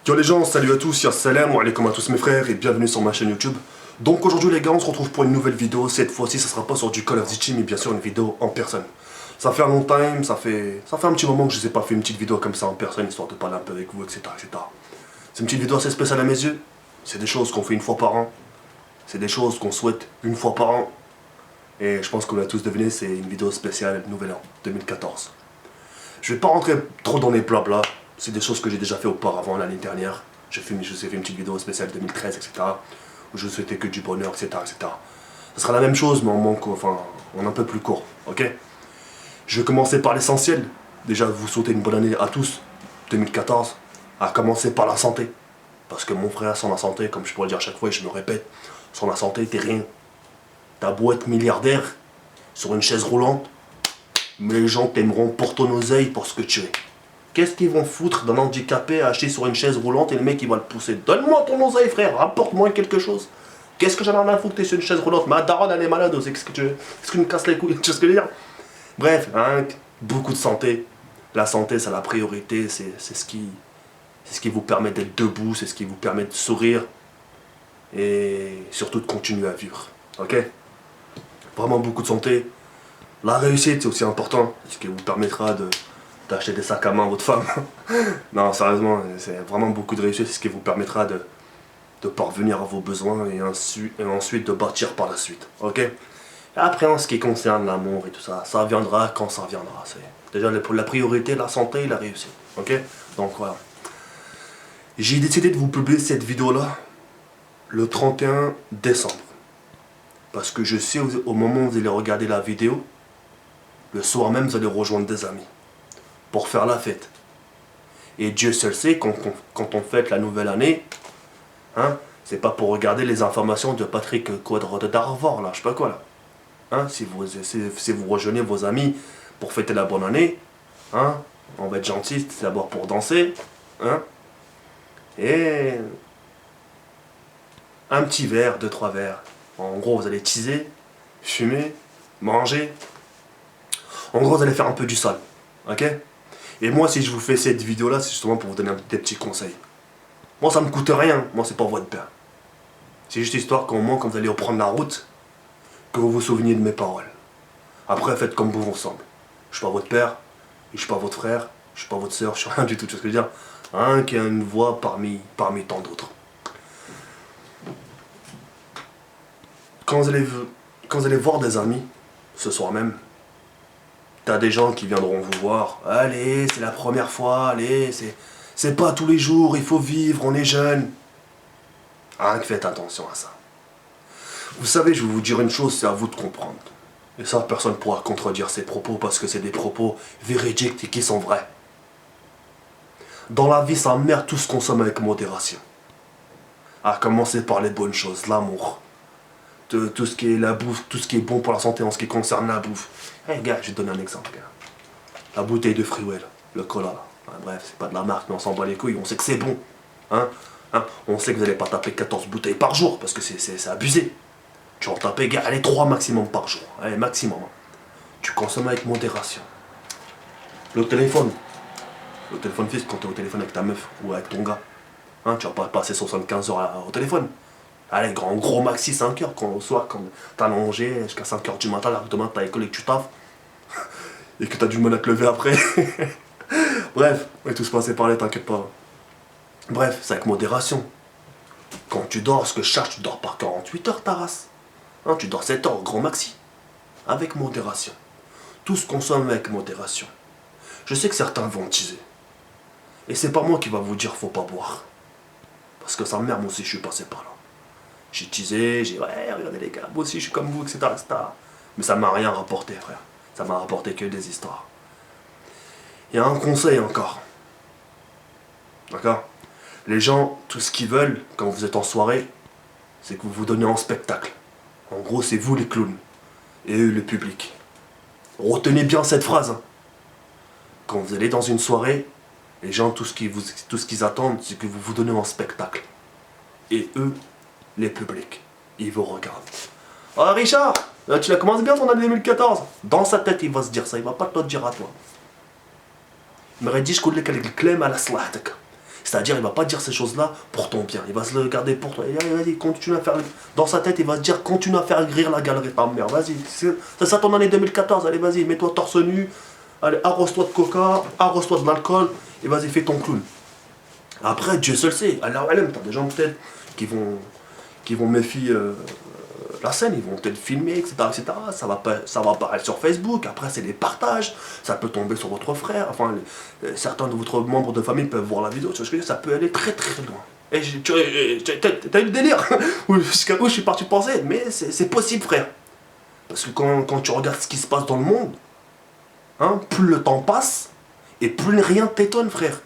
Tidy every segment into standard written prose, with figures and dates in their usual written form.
Yo les gens, salut à tous, salam wa alaikum à tous mes frères et bienvenue sur ma chaîne YouTube. Donc aujourd'hui les gars, on se retrouve pour une nouvelle vidéo. Cette fois-ci, ça sera pas sur du Call of Duty, mais bien sûr une vidéo en personne. Ça fait un long time, ça fait un petit moment que je vous ai pas fait une petite vidéo comme ça en personne, histoire de parler un peu avec vous, etc. C'est une petite vidéo assez spéciale à mes yeux. C'est des choses qu'on fait une fois par an. C'est des choses qu'on souhaite une fois par an. Et je pense qu'on l'a tous deviné, c'est une vidéo spéciale Nouvel An 2014. Je vais pas rentrer trop dans les blabla. C'est des choses que j'ai déjà fait auparavant l'année dernière. Je vous ai fait une petite vidéo spéciale 2013, etc. Où je souhaitais que du bonheur, etc. Ce sera la même chose, mais en un peu plus court, ok? Je vais commencer par l'essentiel. Déjà, vous souhaiter une bonne année à tous, 2014. À commencer par la santé. Parce que mon frère, sans la santé, comme je pourrais le dire à chaque fois et je me répète, sans la santé, t'es rien. T'as beau être milliardaire, sur une chaise roulante, mais les gens t'aimeront pour ton oseille, pour ce que tu es. Qu'est-ce qu'ils vont foutre d'un handicapé acheté sur une chaise roulante et le mec il va le pousser? Donne-moi ton oseille frère, rapporte-moi quelque chose. Qu'est-ce que j'en ai à foutre que t'es sur une chaise roulante? Ma daronne elle est malade, qu'est-ce que tu veux? Qu'est-ce que tu me casses les couilles? Tu sais ce que je veux dire? Bref, hein, beaucoup de santé. La santé c'est la priorité, c'est ce qui vous permet d'être debout, c'est ce qui vous permet de sourire. Et surtout de continuer à vivre. Ok? Vraiment beaucoup de santé. La réussite c'est aussi important, ce qui vous permettra d'acheter des sacs à main à votre femme. Non, sérieusement, c'est vraiment beaucoup de réussite, c'est ce qui vous permettra de parvenir à vos besoins et ensuite de bâtir par la suite. Ok? Et après, en ce qui concerne l'amour et tout ça, ça viendra quand ça viendra. C'est déjà la priorité, la santé et la réussite. Ok? Donc voilà. J'ai décidé de vous publier cette vidéo-là le 31 décembre. Parce que je sais au moment où vous allez regarder la vidéo, le soir même, vous allez rejoindre des amis pour faire la fête. Et Dieu seul sait, quand on fête la nouvelle année, hein, c'est pas pour regarder les informations de Patrick Quadre d'Arvor, là, je sais pas quoi, là. Hein, si vous rejoignez vos amis pour fêter la bonne année, hein, on va être gentil, c'est d'abord pour danser, hein, et un petit verre, 2-3 verres. En gros, vous allez teaser, fumer, manger. En gros, vous allez faire un peu du sale, ok? Et moi, si je vous fais cette vidéo-là, c'est justement pour vous donner des petits conseils. Moi, ça me coûte rien. Moi, c'est pas votre père. C'est juste histoire qu'au moment, quand vous allez reprendre la route, que vous vous souveniez de mes paroles. Après, faites comme vous vous semble. Je suis pas votre père, je suis pas votre frère, je suis pas votre soeur, je suis rien du tout. Tu vois ce que je veux dire? Un qui a une voix parmi tant d'autres. Quand vous allez voir des amis, ce soir même, t'as des gens qui viendront vous voir. Allez, c'est la première fois, allez, c'est pas tous les jours, il faut vivre, on est jeune. Hein, faites attention à ça. Vous savez, je vais vous dire une chose, c'est à vous de comprendre. Et ça, personne ne pourra contredire ces propos parce que c'est des propos véridiques et qui sont vrais. Dans la vie, ça merde, tout se consomme avec modération. À commencer par les bonnes choses, l'amour. Tout ce qui est la bouffe, tout ce qui est bon pour la santé en ce qui concerne la bouffe. Hey gars, je vais te donner un exemple, gars. La bouteille de Freewell, le cola là. Ouais, bref, c'est pas de la marque, mais on s'en bat les couilles, on sait que c'est bon. Hein? On sait que vous n'allez pas taper 14 bouteilles par jour, parce que c'est abusé. Tu en tapes, gars, allez, 3 maximum par jour. Allez, maximum. Hein. Tu consommes avec modération. Le téléphone fixe, quand tu es au téléphone avec ta meuf ou avec ton gars. Hein, tu vas pas passer 75 heures au téléphone. Allez, gros maxi 5 heures, quand, au soir, quand t'as longé jusqu'à 5 heures du matin, là, demain t'as école et que tu taffes, et que t'as du mal à te lever après. Bref, on est tous passés par là, t'inquiète pas. Bref, c'est avec modération. Quand tu dors, ce que je cherche, tu dors par 48 heures, ta race. Hein, tu dors 7 heures, gros maxi. Avec modération. Tout se consomme avec modération. Je sais que certains vont teaser. Et c'est pas moi qui va vous dire faut pas boire. Parce que ça merde, moi aussi je suis passé par là. J'ai teasé, j'ai ouais, regardez les gars, moi aussi je suis comme vous, etc. Mais ça m'a rien rapporté, frère. Ça m'a rapporté que des histoires. Il y a un conseil encore. D'accord? Les gens, tout ce qu'ils veulent, quand vous êtes en soirée, c'est que vous vous donnez en spectacle. En gros, c'est vous les clowns. Et eux, le public. Retenez bien cette phrase. Hein. Quand vous allez dans une soirée, les gens, tout ce qu'ils attendent, c'est que vous vous donnez en spectacle. Et eux, les publics, ils vous regardent. Oh Richard, tu la commences bien ton année 2014. Dans sa tête, il va se dire ça, il va pas te le dire à toi. Il m'aurait dit, je connais quelqu'un qui clem à la slahatek. C'est-à-dire, il va pas dire ces choses-là pour ton bien. Il va se le garder pour toi. Et vas-y, continue à faire... Dans sa tête, il va se dire, continue à faire rire la galerie de ta mère. Vas-y, c'est ça ton année 2014. Allez, vas-y, mets-toi torse nu. Allez, arrose-toi de coca, arrose-toi de l'alcool. Et vas-y, fais ton clown. Après, Dieu seul sait. Alors, t'as des gens peut-être qui vont méfier la scène, ils vont peut-être filmer, etc., etc. Ça va apparaître sur Facebook. Après, c'est des partages. Ça peut tomber sur votre frère. Enfin, certains de votre membres de famille peuvent voir la vidéo. Tu vois ce que je veux dire? Ça peut aller très très loin. Et t'as eu le délire jusqu'à où je suis parti penser. Mais c'est possible, frère. Parce que quand tu regardes ce qui se passe dans le monde, hein, plus le temps passe et plus rien t'étonne, frère.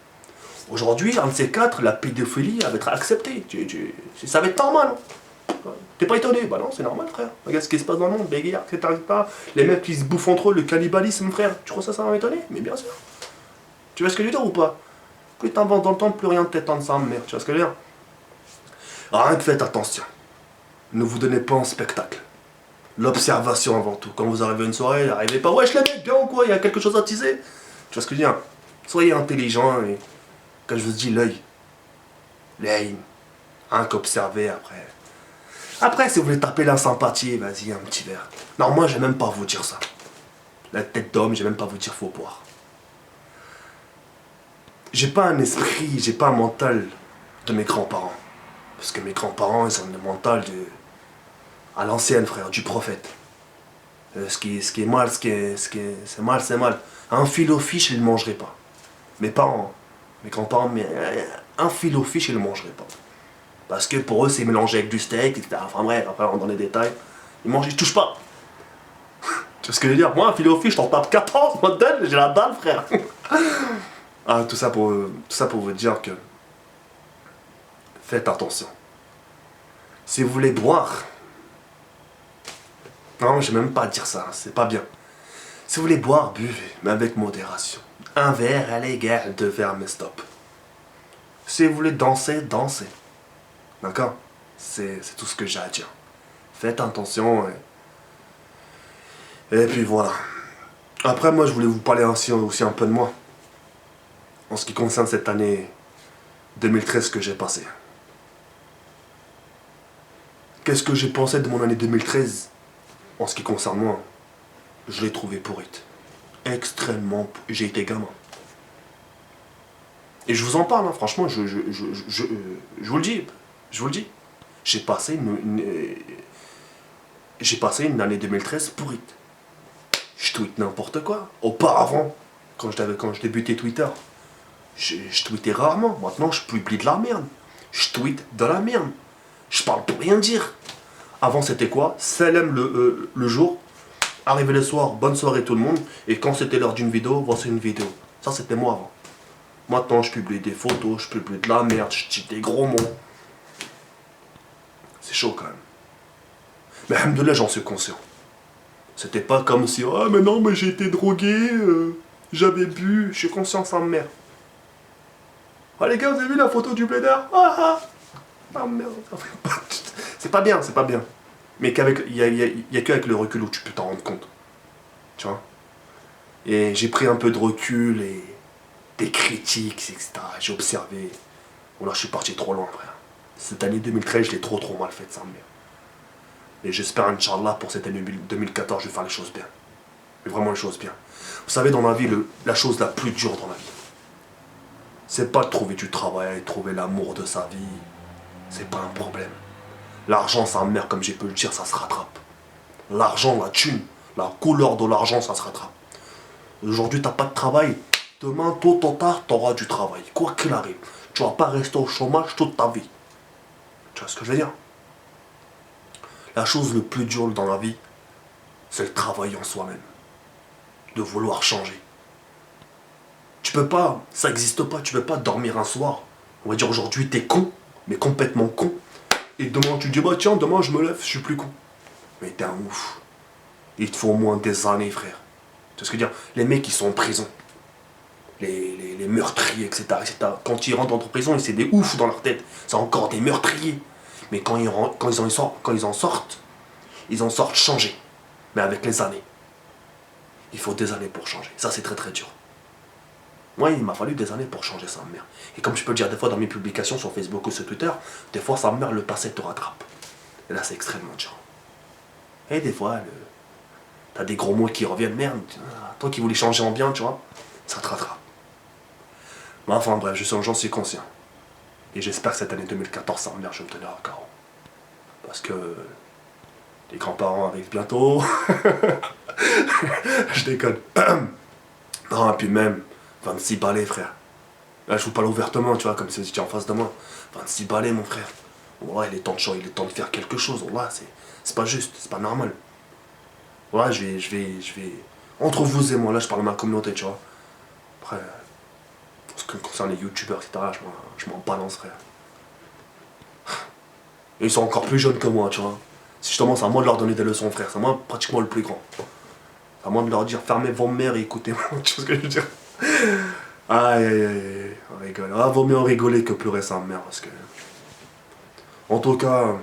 Aujourd'hui, un de ces quatre, la pédophilie va être acceptée. Ça va être normal. Hein. T'es pas étonné? Bah non, c'est normal, frère. Regarde ce qui se passe dans le monde, les guerres, etc. Les mecs qui se bouffent entre eux, le cannibalisme, frère. Tu crois ça va m'étonner? Mais bien sûr. Tu vois ce que je veux dire ou pas? Plus t'inventes dans le temps, plus rien ne t'étonne, ça, merde. Tu vois ce que je veux dire? Rien que faites attention. Ne vous donnez pas en spectacle. L'observation avant tout. Quand vous arrivez à une soirée, n'arrivez pas, wesh les mecs, bien ou quoi? Il y a quelque chose à teaser? Tu vois ce que je veux dire? Soyez intelligent et, quand je vous dis l'œil, rien qu'observer après. Après, si vous voulez taper la sympathie, vas-y, un petit verre. Non, moi, je vais même pas vous dire ça. La tête d'homme, je vais même pas vous dire faut boire. J'ai pas un esprit, j'ai pas un mental de mes grands-parents. Parce que mes grands-parents, ils ont le mental à l'ancienne, frère, du prophète. Ce qui est mal, c'est mal, c'est mal. Un fil au fiche, ils ne le mangeraient pas. Mes parents, mes grands-parents, mais un fil au fiche, ils ne le mangeraient pas. Parce que pour eux, c'est mélangé avec du steak, etc. Enfin bref, après, on dans les détails. Ils touchent pas. Tu vois ce que je veux dire? Moi, un filet au fish, je t'en tape 14, modèle, j'ai la dalle, frère. Ah, tout ça pour vous dire que faites attention. Si vous voulez boire, non, je vais même pas dire ça, c'est pas bien. Si vous voulez boire, buvez, mais avec modération. Un verre, allez, gars, 2 verres, mais stop. Si vous voulez danser, dansez. D'accord? C'est tout ce que j'ai à dire. Faites attention et puis voilà. Après, moi, je voulais vous parler aussi un peu de moi. En ce qui concerne cette année 2013 que j'ai passée. Qu'est-ce que j'ai pensé de mon année 2013 en ce qui concerne moi? Je l'ai trouvé pourrite. Extrêmement. J'ai été gamin. Et je vous en parle, hein, franchement, je vous le dis. Je vous le dis. J'ai passé une année 2013 pourrite. Je tweete n'importe quoi. Auparavant, quand je débutais Twitter, je tweetais rarement. Maintenant, je publie de la merde. Je tweete de la merde. Je parle pour rien dire. Avant, c'était quoi? Salam le jour. Arrivé le soir, bonne soirée tout le monde. Et quand c'était l'heure d'une vidéo, voici une vidéo. Ça, c'était moi avant. Maintenant, je publie des photos, je publie de la merde, je dis des gros mots. C'est chaud quand même. Mais alhamdoulilah, j'en suis conscient. C'était pas comme si, ah mais non, mais j'ai été drogué, j'avais bu, je suis conscient sans merde. Ah les gars, vous avez vu la photo du blédard? Ah merde. C'est pas bien, c'est pas bien. Mais il y a qu'avec le recul où tu peux t'en rendre compte. Tu vois? Et j'ai pris un peu de recul et des critiques, etc. J'ai observé. Bon là, je suis parti trop loin, frère. Cette année 2013, je l'ai trop mal faite, ça merde. Et j'espère, Inch'Allah, pour cette année 2014, je vais faire les choses bien. Mais vraiment les choses bien. Vous savez, dans la vie, la chose la plus dure dans la vie, c'est pas de trouver du travail, de trouver l'amour de sa vie. C'est pas un problème. L'argent, sa mère, comme j'ai pu le dire, ça se rattrape. L'argent, la thune, la couleur de l'argent, ça se rattrape. Aujourd'hui, t'as pas de travail. Demain, tôt ou tard, t'auras du travail. Quoi qu'il arrive. Tu vas pas rester au chômage toute ta vie. Tu vois ce que je veux dire? La chose le plus dure dans la vie, c'est le travail en soi-même. De vouloir changer. Tu peux pas, ça n'existe pas, tu peux pas dormir un soir. On va dire aujourd'hui t'es con, mais complètement con. Et demain tu dis bah tiens, demain je me lève, je suis plus con. Mais t'es un ouf. Il te faut au moins des années, frère. Tu vois ce que je veux dire? Les mecs qui sont en prison, les meurtriers, etc., etc. Quand ils rentrent en prison, c'est des oufs dans leur tête. C'est encore des meurtriers. Mais quand ils en sortent, ils en sortent changés. Mais avec les années. Il faut des années pour changer. Ça, c'est très très dur. Moi, il m'a fallu des années pour changer sa mère. Et comme je peux le dire des fois dans mes publications sur Facebook ou sur Twitter, des fois sa mère, le passé te rattrape. Et là, c'est extrêmement dur. Et des fois, t'as des gros mots qui reviennent, merde, toi qui voulais changer en bien, tu vois, ça te rattrape. Mais enfin bref, j'en suis conscient. Et j'espère que cette année 2014, sa mère, je vais me tenir à carreau. Parce que les grands-parents arrivent bientôt. Je déconne. Non, et puis même, 26 balais, frère. Là, je vous parle ouvertement, tu vois, comme si vous étiez en face de moi. 26 balais, mon frère. Ouais, il est temps de changer, il est temps de faire quelque chose. Là, c'est pas juste, c'est pas normal. Ouais, je vais. Entre vous et moi, là, je parle de ma communauté, tu vois. Après, en ce qui concerne les youtubeurs, etc., je m'en balance, frère. Et ils sont encore plus jeunes que moi, tu vois. Si je commence à moi de leur donner des leçons, frère, c'est moi pratiquement le plus grand. À moi de leur dire fermez vos mères et écoutez-moi, tu vois ce que je veux dire. Aïe aïe aïe, on rigole. Ah, vaut mieux en rigoler que pleurer sa mère parce que. En tout cas,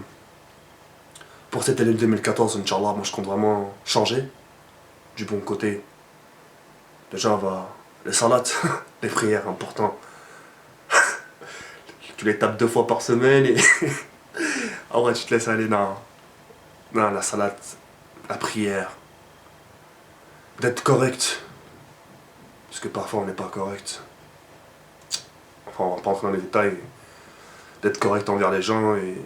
pour cette année 2014, Inch'Allah, moi je compte vraiment changer du bon côté. Déjà, les salades, les prières, important. Tu les tapes 2 fois par semaine et. En vrai, tu te laisses aller dans la salade, la prière. D'être correct. Parce que parfois on n'est pas correct. Enfin, on va pas entrer dans les détails. D'être correct envers les gens et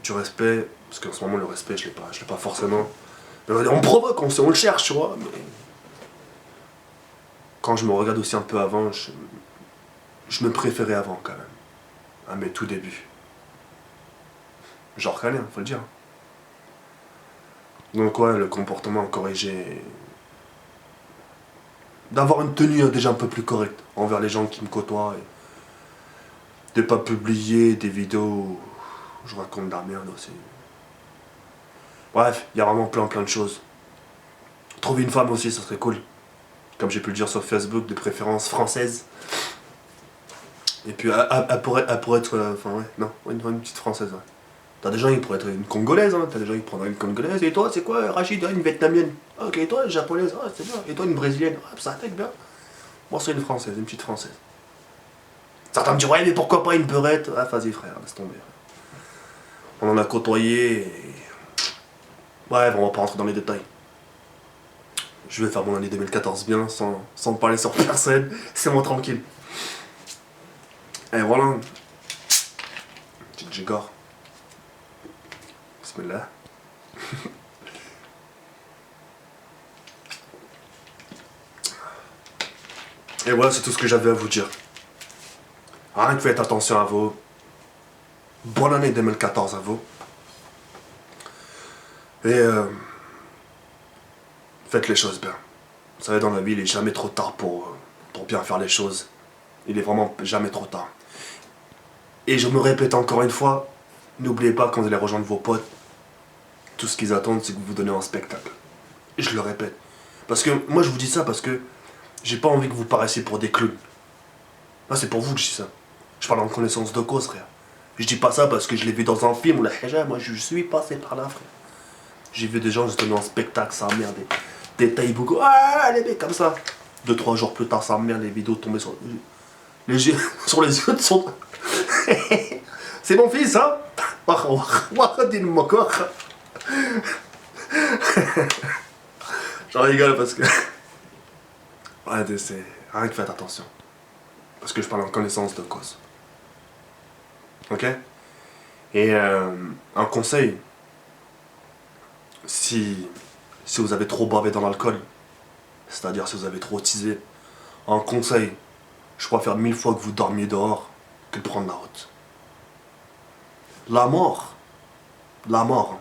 du respect. Parce qu'en ce moment, le respect, je l'ai pas forcément. On provoque, on le cherche, tu vois. Mais quand je me regarde aussi un peu avant, je me préférais avant quand même. À mes tout débuts. J'en reconnais, faut le dire. Donc ouais, le comportement corrigé. D'avoir une tenue déjà un peu plus correcte envers les gens qui me côtoient. Et de pas publier des vidéos où je raconte de la merde aussi. Bref, il y a vraiment plein de choses. Trouver une femme aussi, ça serait cool. Comme j'ai pu le dire sur Facebook, de préférence française. Et puis elle pourrait être. Enfin ouais, non, une petite française. Ouais. T'as des gens qui pourraient être une congolaise, hein. T'as des gens qui prendraient une congolaise. Et toi, c'est quoi, Rachid? Une vietnamienne. Ok, et toi, une japonaise. Ah, c'est bien. Et toi, une brésilienne. Ah, ça attaque bien. Moi, c'est une française, une petite française. Certains me disent, ouais, mais pourquoi pas une beurette? Ah, vas-y, frère, laisse tomber. On en a côtoyé. Et... bref, on va pas rentrer dans les détails. Je vais faire mon année 2014 bien, sans parler sur personne. C'est moi tranquille. Et voilà. Petite gigore. Bismillah. Et voilà, c'est tout ce que j'avais à vous dire. Rien que faites attention à vous. Bonne année 2014 à vous. Et faites les choses bien. Vous savez, dans la vie, il est jamais trop tard pour bien faire les choses. Il est vraiment jamais trop tard. Et je me répète encore une fois, n'oubliez pas quand vous allez rejoindre vos potes, tout ce qu'ils attendent, c'est que vous vous donnez un spectacle. Et je le répète. Parce que moi, je vous dis ça parce que j'ai pas envie que vous paraissiez pour des clowns. Là, c'est pour vous que je dis ça. Je parle en connaissance de cause, frère. Je dis pas ça parce que je l'ai vu dans un film ou la hijab, moi je suis passé par là, frère. J'ai vu des gens se donner un spectacle, ça merde, des tailles beaucoup, ah les mecs comme ça. 2-3 jours plus tard, ça merde, les vidéos tombées sur les yeux, sur les yeux de son. C'est mon fils, hein. J'en rigole parce que. Ouais, c'est. Rien que faites attention. Parce que je parle en connaissance de cause. Ok? Et un conseil, si vous avez trop bavé dans l'alcool, c'est-à-dire si vous avez trop teasé, un conseil, je préfère 1000 fois que vous dormiez dehors que de prendre la route. La mort, hein,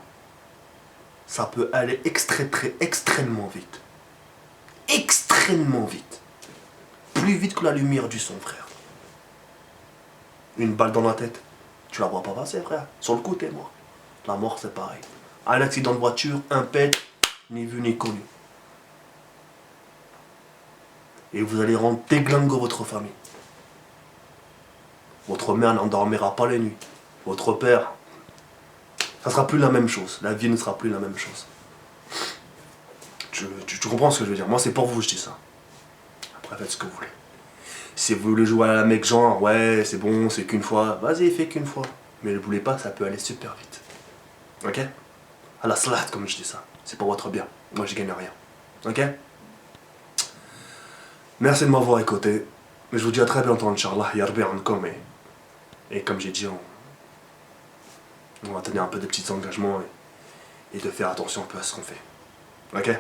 ça peut aller extrêmement vite. Extrêmement vite. Plus vite que la lumière du son, frère. Une balle dans la tête, tu la vois pas passer, frère. Sur le coup, t'es mort. La mort, c'est pareil. Un accident de voiture, un pet, ni vu ni connu. Et vous allez rendre déglingo votre famille. Votre mère n'endormira pas les nuits. Votre père, ça sera plus la même chose. La vie ne sera plus la même chose. Tu comprends ce que je veux dire? Moi, c'est pour vous, je dis ça. Après, faites ce que vous voulez. Si vous voulez jouer à la mec genre, ouais, c'est bon, c'est qu'une fois, vas-y, fais qu'une fois. Mais ne voulez pas, ça peut aller super vite. Ok? À la salat, comme je dis ça. C'est pour votre bien. Moi, je gagne rien. Ok? Merci de m'avoir écouté. Je vous dis à très bientôt, Inch'Allah. Yarbi ankom. Et comme j'ai dit, on va tenir un peu de petits engagements et de faire attention un peu à ce qu'on fait. Ok?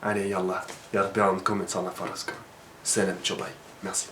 Allez, Yallah. Yarbi ankom et Salam Faraska. Salam, Chobai. Merci.